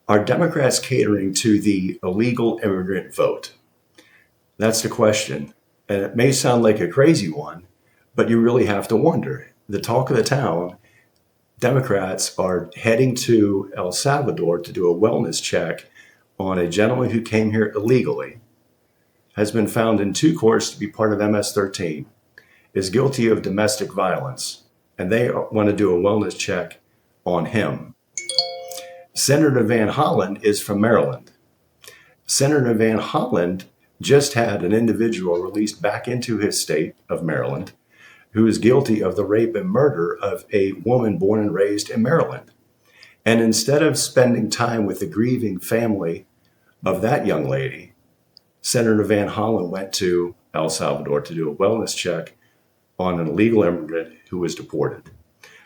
Are Democrats catering to the illegal immigrant vote? That's the question. And it may sound like a crazy one, but you really have to wonder. The talk of the town, Democrats are heading to El Salvador to do a wellness check on a gentleman who came here illegally, has been found in two courts to be part of MS-13, is guilty of domestic violence, and they want to do a wellness check on him. Senator Van Hollen is from Maryland. Senator Van Hollen just had an individual released back into his state of Maryland who is guilty of the rape and murder of a woman born and raised in Maryland. And instead of spending time with the grieving family of that young lady, Senator Van Hollen went to El Salvador to do a wellness check on an illegal immigrant who was deported.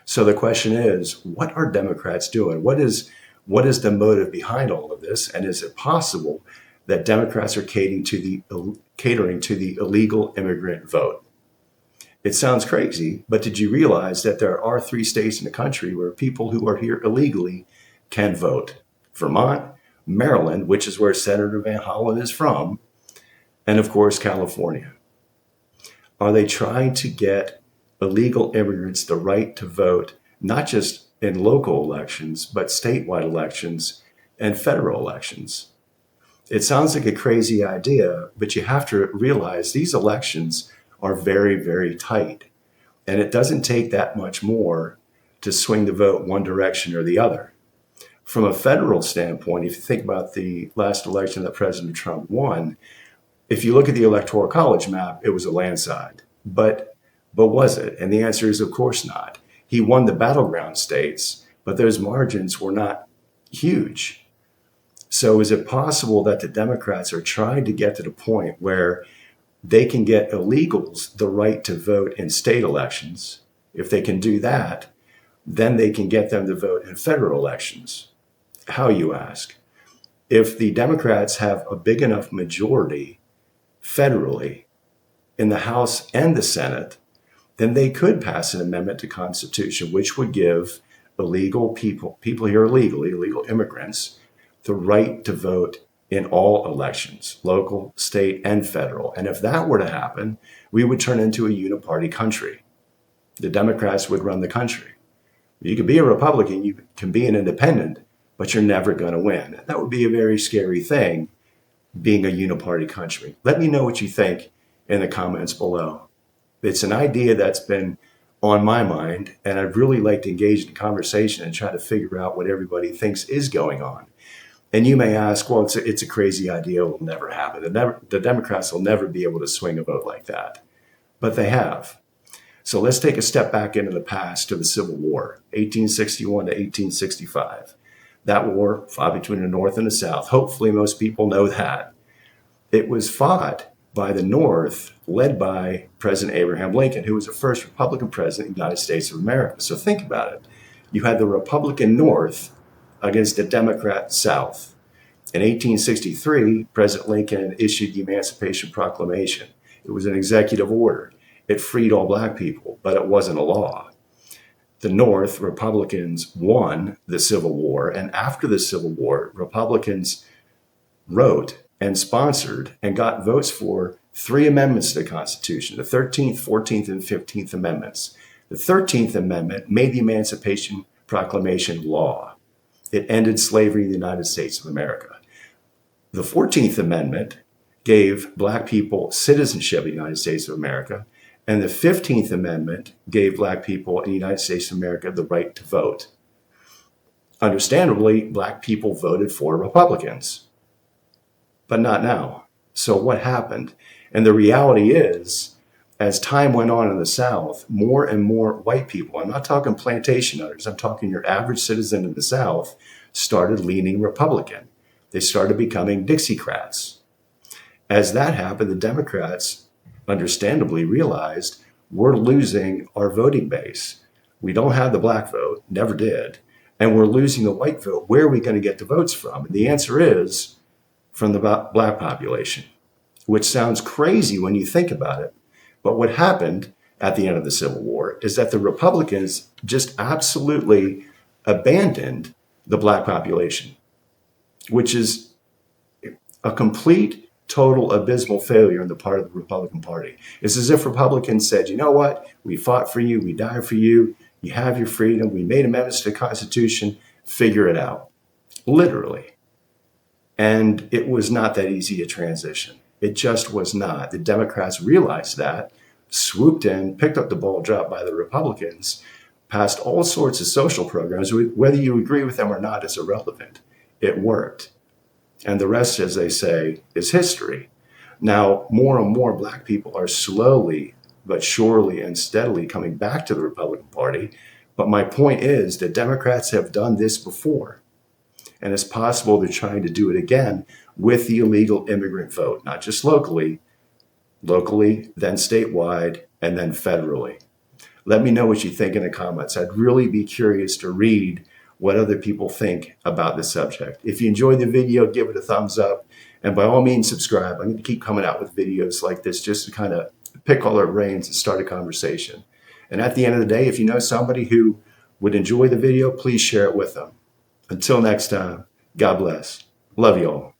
So the question is, what are Democrats doing? What is the motive behind all of this? And is it possible that Democrats are catering to the illegal immigrant vote? It sounds crazy, but did you realize that there are 3 states in the country where people who are here illegally can vote? Vermont, Maryland, which is where Senator Van Hollen is from, and of course, California. Are they trying to get illegal immigrants the right to vote, not just in local elections, but statewide elections and federal elections? It sounds like a crazy idea, but you have to realize these elections are very, very tight. And it doesn't take that much more to swing the vote one direction or the other. From a federal standpoint, if you think about the last election that President Trump won, if you look at the Electoral College map, it was a landslide. But was it? And the answer is, of course not. He won the battleground states, but those margins were not huge. So is it possible that the Democrats are trying to get to the point where they can get illegals the right to vote in state elections? If they can do that, then they can get them to vote in federal elections. How, you ask? If the Democrats have a big enough majority federally in the House and the Senate, then they could pass an amendment to the Constitution, which would give illegal people here illegally, illegal immigrants, the right to vote in all elections, local, state, and federal. And if that were to happen, we would turn into a uniparty country. The Democrats would run the country. You can be a Republican, you can be an independent, but you're never going to win. That would be a very scary thing, being a uniparty country. Let me know what you think in the comments below. It's an idea that's been on my mind, and I'd really like to engage in conversation and try to figure out what everybody thinks is going on. And you may ask, well, it's a crazy idea. It will never happen. The Democrats will never be able to swing a vote like that. But they have. So let's take a step back into the past to the Civil War, 1861 to 1865. That war fought between the North and the South. Hopefully most people know that. It was fought by the North, led by President Abraham Lincoln, who was the first Republican president of the United States of America. So think about it. You had the Republican North against the Democrat South. In 1863, President Lincoln issued the Emancipation Proclamation. It was an executive order. It freed all black people, but it wasn't a law. The North, Republicans, won the Civil War, and after the Civil War, Republicans wrote and sponsored and got votes for 3 amendments to the Constitution, the 13th, 14th, and 15th Amendments. The 13th Amendment made the Emancipation Proclamation law. It ended slavery in the United States of America. The 14th Amendment gave black people citizenship in the United States of America, and the 15th Amendment gave black people in the United States of America the right to vote. Understandably, black people voted for Republicans, but not now. So what happened? And the reality is, as time went on in the South, more and more white people, I'm not talking plantation owners, I'm talking your average citizen in the South, started leaning Republican. They started becoming Dixiecrats. As that happened, the Democrats understandably realized we're losing our voting base. We don't have the black vote, never did, and we're losing the white vote. Where are we going to get the votes from? And the answer is from the black population, which sounds crazy when you think about it. But what happened at the end of the Civil War is that the Republicans just absolutely abandoned the black population. which is a complete, total, abysmal failure on the part of the Republican Party. It's as if Republicans said, you know what? We fought for you. We died for you. You have your freedom. We made amendments to the Constitution. Figure it out. Literally. And it was not that easy a transition. It just was not. The Democrats realized that, swooped in, picked up the ball dropped by the Republicans, passed all sorts of social programs. Whether you agree with them or not is irrelevant. It worked. And the rest, as they say, is history. Now, more and more Black people are slowly but surely and steadily coming back to the Republican Party. But my point is that Democrats have done this before. And it's possible they're trying to do it again with the illegal immigrant vote, not just locally, then statewide, and then federally. Let me know what you think in the comments. I'd really be curious to read what other people think about this subject. If you enjoyed the video, give it a thumbs up. And by all means, subscribe. I'm going to keep coming out with videos like this just to kind of pick all our brains and start a conversation. And at the end of the day, if you know somebody who would enjoy the video, please share it with them. Until next time, God bless. Love you all.